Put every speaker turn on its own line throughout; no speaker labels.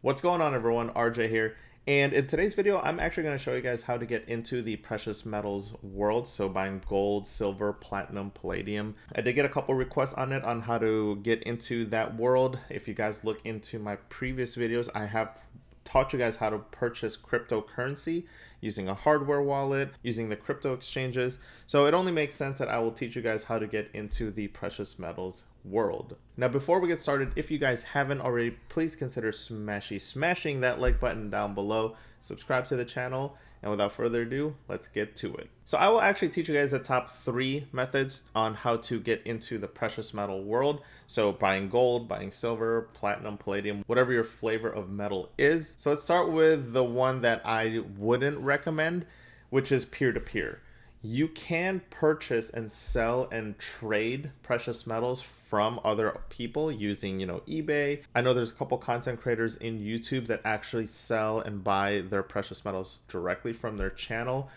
What's going on, everyone? RJ here. And in today's video, I'm actually going to show you guys how to get into the precious metals world. So buying gold, silver, platinum, palladium. I did get a couple requests on it on how to get into that world. If you guys look into my previous videos, I have taught you guys how to purchase cryptocurrency using a hardware wallet, using the crypto exchanges. So it only makes sense that I will teach you guys how to get into the precious metals world. Now, before we get started, if you guys haven't already, please consider smashing that like button down below, subscribe to the channel, and without further ado, let's get to it. So I will actually teach you guys the top 3 methods on how to get into the precious metal world. So buying gold, buying silver, platinum, palladium, whatever your flavor of metal is. So let's start with the one that I wouldn't recommend, which is peer-to-peer. You can purchase and sell and trade precious metals from other people using, eBay. I know there's a couple content creators in YouTube that actually sell and buy their precious metals directly from their channel.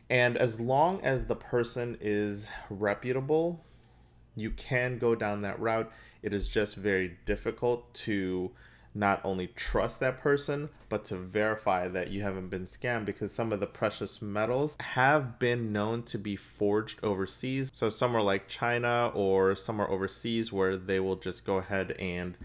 And as long as the person is reputable, you can go down that route. It is just very difficult to not only trust that person, but to verify that you haven't been scammed, because some of the precious metals have been known to be forged overseas. So somewhere like China or somewhere overseas where they will just go ahead and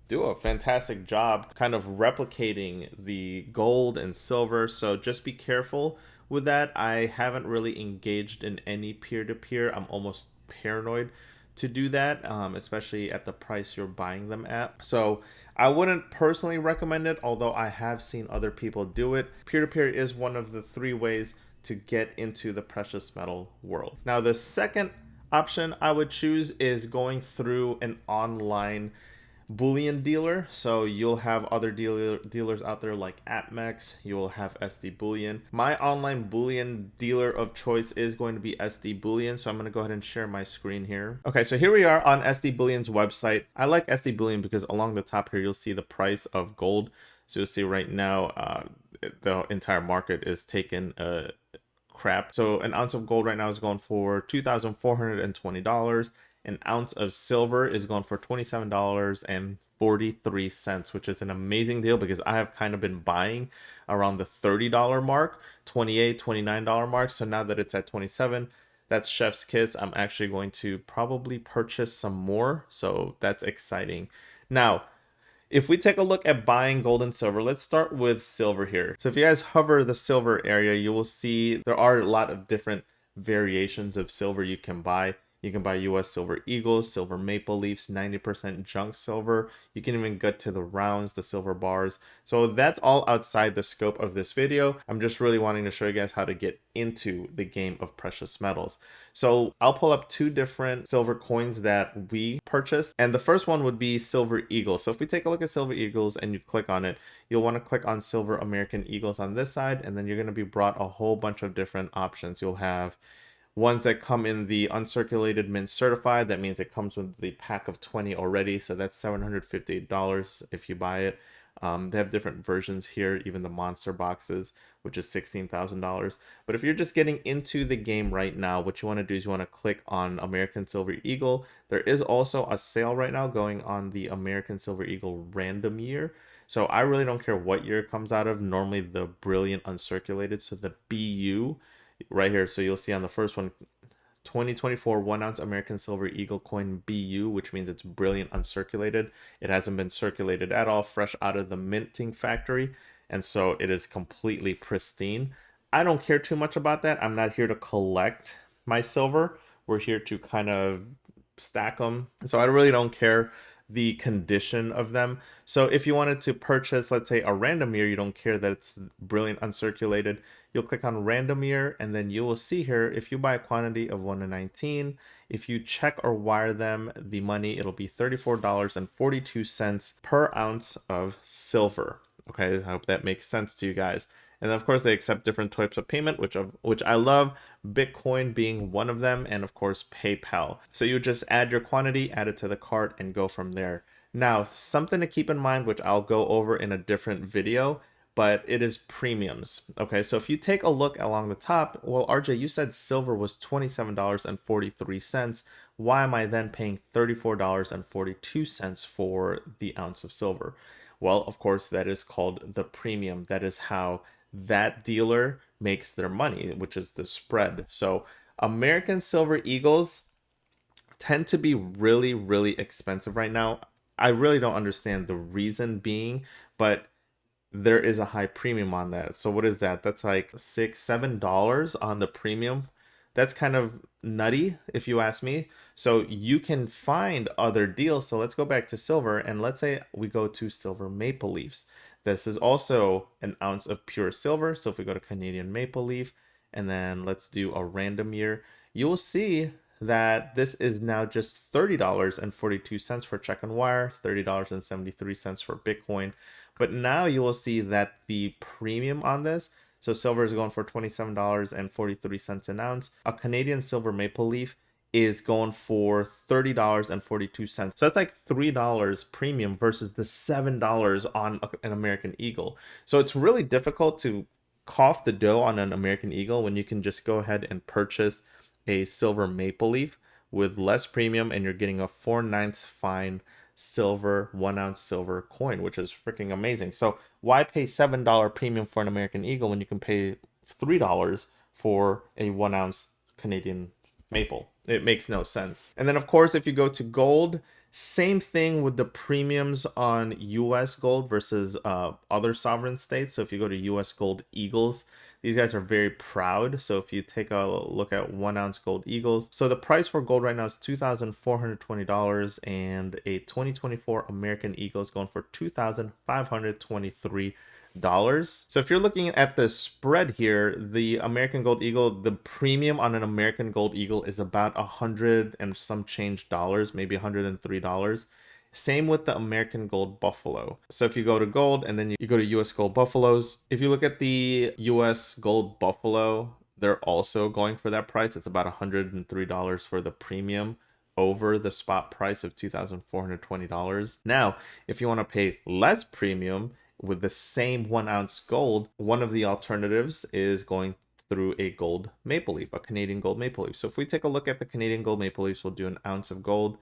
do a fantastic job kind of replicating the gold and silver. So just be careful with that. I haven't really engaged in any peer-to-peer. I'm almost paranoid to do that, especially at the price you're buying them at. So I wouldn't personally recommend it, although I have seen other people do it. Peer-to-peer is one of the 3 ways to get into the precious metal world. Now, the second option I would choose is going through an online bullion dealer. So you'll have other dealers out there like APMEX. You will have SD Bullion. My online bullion dealer of choice is going to be SD Bullion. So I'm going to go ahead and share my screen here. Okay, so here we are on SD Bullion's website. I like SD Bullion because along the top here, you'll see the price of gold. So you'll see right now, the entire market is taking a crap. So an ounce of gold right now is going for $2,420. An ounce of silver is going for $27.43, which is an amazing deal because I have kind of been buying around the $30 mark, $28, $29 mark. So now that it's at 27, that's chef's kiss. I'm actually going to probably purchase some more. So that's exciting. Now, if we take a look at buying gold and silver, let's start with silver here. So if you guys hover the silver area, you will see there are a lot of different variations of silver you can buy. You can buy US Silver Eagles, Silver Maple Leafs, 90% junk silver. You can even get to the rounds, the silver bars. So that's all outside the scope of this video. I'm just really wanting to show you guys how to get into the game of precious metals. So I'll pull up 2 different silver coins that we purchased. And the first one would be Silver Eagle. So if we take a look at Silver Eagles and you click on it, you'll want to click on Silver American Eagles on this side. And then you're going to be brought a whole bunch of different options. You'll have ones that come in the uncirculated mint certified. That means it comes with the pack of 20 already. So that's $758 if you buy it. They have different versions here, even the monster boxes, which is $16,000. But if you're just getting into the game right now, what you want to do is you want to click on American Silver Eagle. There is also a sale right now going on the American Silver Eagle random year. So I really don't care what year it comes out of. Normally the brilliant uncirculated, so the BU right here. So you'll see on the first one, 2024 1 ounce American Silver Eagle coin BU, which means it's brilliant uncirculated. It hasn't been circulated at all, fresh out of the minting factory. And so it is completely pristine. I don't care too much about that. I'm not here to collect my silver. We're here to kind of stack them. So I really don't care the condition of them. So if you wanted to purchase, let's say, a random year, you don't care that it's brilliant uncirculated, you'll click on random year, and then you will see here, if you buy a quantity of 1 to 19, if you check or wire them the money, it'll be $34.42 per ounce of silver. Okay, I hope that makes sense to you guys. And of course, they accept different types of payment, which I love, Bitcoin being one of them, and of course, PayPal. So you just add your quantity, add it to the cart, and go from there. Now, something to keep in mind, which I'll go over in a different video, but it is premiums. Okay, so if you take a look along the top, well, RJ, you said silver was $27.43. Why am I then paying $34.42 for the ounce of silver? Well, of course, that is called the premium. That is how that dealer makes their money, which is the spread. So American Silver Eagles tend to be really, really expensive right now. I really don't understand the reason being, but there is a high premium on that. So what is that? That's like $6, $7 on the premium. That's kind of nutty if you ask me. So you can find other deals. So let's go back to silver and let's say we go to silver maple leafs. This is also an ounce of pure silver. So if we go to Canadian maple leaf and then let's do a random year, you will see that this is now just $30.42 for check and wire, $30.73 for Bitcoin. But now you will see that the premium on this, so silver is going for $27.43 an ounce. A Canadian silver maple leaf is going for $30.42. So that's like $3 premium versus the $7 on an American Eagle. So it's really difficult to cough the dough on an American Eagle when you can just go ahead and purchase a silver maple leaf with less premium and you're getting a 4/9 fine silver 1 ounce silver coin, which is freaking amazing. So why pay $7 premium for an American Eagle when you can pay $3 for a 1 ounce Canadian maple? It makes no sense. And then of course, if you go to gold, same thing with the premiums on US gold versus other sovereign states. So if you go to US gold Eagles, these guys are very proud. So if you take a look at 1 ounce gold Eagles, so the price for gold right now is $2,420 and a 2024 American Eagle is going for $2,523. So if you're looking at the spread here, the American Gold Eagle, the premium on an American Gold Eagle is about 100 and some change dollars, maybe $103. Same with the American Gold Buffalo. So if you go to gold and then you go to US Gold Buffaloes, if you look at the US Gold Buffalo, they're also going for that price. It's about $103 for the premium over the spot price of $2,420. Now, if you want to pay less premium with the same 1 ounce gold, one of the alternatives is going through a gold maple leaf, a Canadian gold maple leaf. So if we take a look at the Canadian gold maple leafs, we'll do an ounce of gold.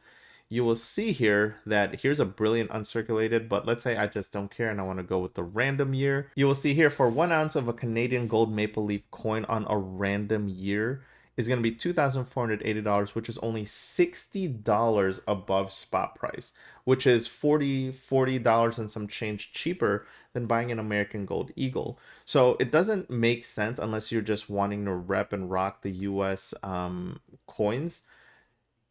You will see here that here's a brilliant uncirculated, but let's say I just don't care and I want to go with the random year. You will see here for 1 ounce of a Canadian gold maple leaf coin on a random year is going to be $2,480, which is only $60 above spot price, which is $40 and some change cheaper than buying an American Gold Eagle. So it doesn't make sense unless you're just wanting to rep and rock the US coins.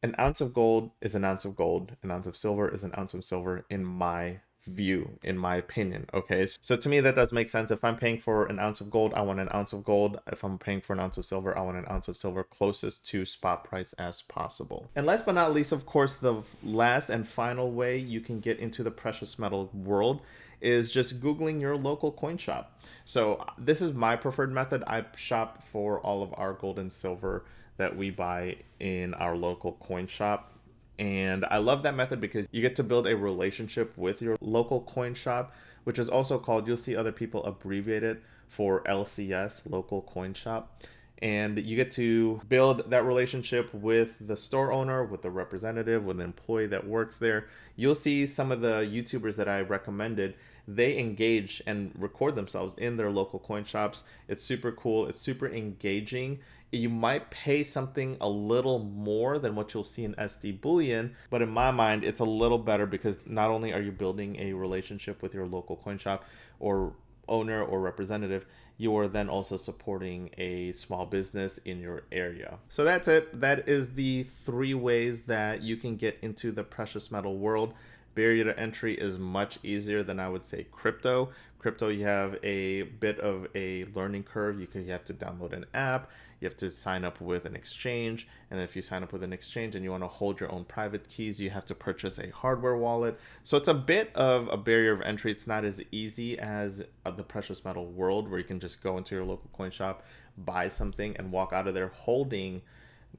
An ounce of gold is an ounce of gold. An ounce of silver is an ounce of silver in my view, in my opinion. Okay, so to me that does make sense. If I'm paying for an ounce of gold, I want an ounce of gold. If I'm paying for an ounce of silver, I want an ounce of silver closest to spot price as possible. And last but not least, of course, the last and final way you can get into the precious metal world is just Googling your local coin shop. So this is my preferred method. I shop for all of our gold and silver that we buy in our local coin shop. And I love that method because you get to build a relationship with your local coin shop, which is also called, you'll see other people abbreviate it for LCS, local coin shop. And you get to build that relationship with the store owner, with the representative, with the employee that works there. You'll see some of the YouTubers that I recommended, they engage and record themselves in their local coin shops. It's super cool. It's super engaging. You might pay something a little more than what you'll see in SD Bullion, but in my mind, it's a little better because not only are you building a relationship with your local coin shop or owner or representative, you are then also supporting a small business in your area. So that's it. That is the 3 ways that you can get into the precious metal world. Barrier to entry is much easier than I would say crypto. Crypto, you have a bit of a learning curve. You have to download an app. You have to sign up with an exchange. And if you sign up with an exchange and you want to hold your own private keys, you have to purchase a hardware wallet. So it's a bit of a barrier of entry. It's not as easy as the precious metal world where you can just go into your local coin shop, buy something, and walk out of there holding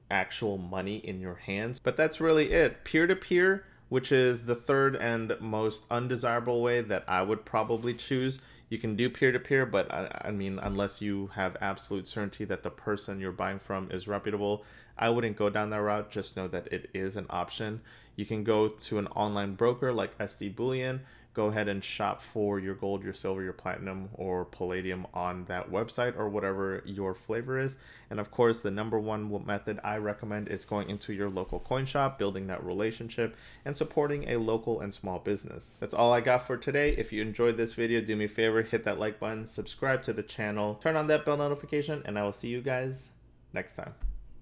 actual money in your hands. But that's really it. Peer-to-peer, which is the third and most undesirable way that I would probably choose. You can do peer-to-peer, but I mean, unless you have absolute certainty that the person you're buying from is reputable, I wouldn't go down that route. Just know that it is an option. You can go to an online broker like SD Bullion, go ahead and shop for your gold, your silver, your platinum, or palladium on that website or whatever your flavor is. And of course, the number one method I recommend is going into your local coin shop, building that relationship, and supporting a local and small business. That's all I got for today. If you enjoyed this video, do me a favor, hit that like button, subscribe to the channel, turn on that bell notification, and I will see you guys next time.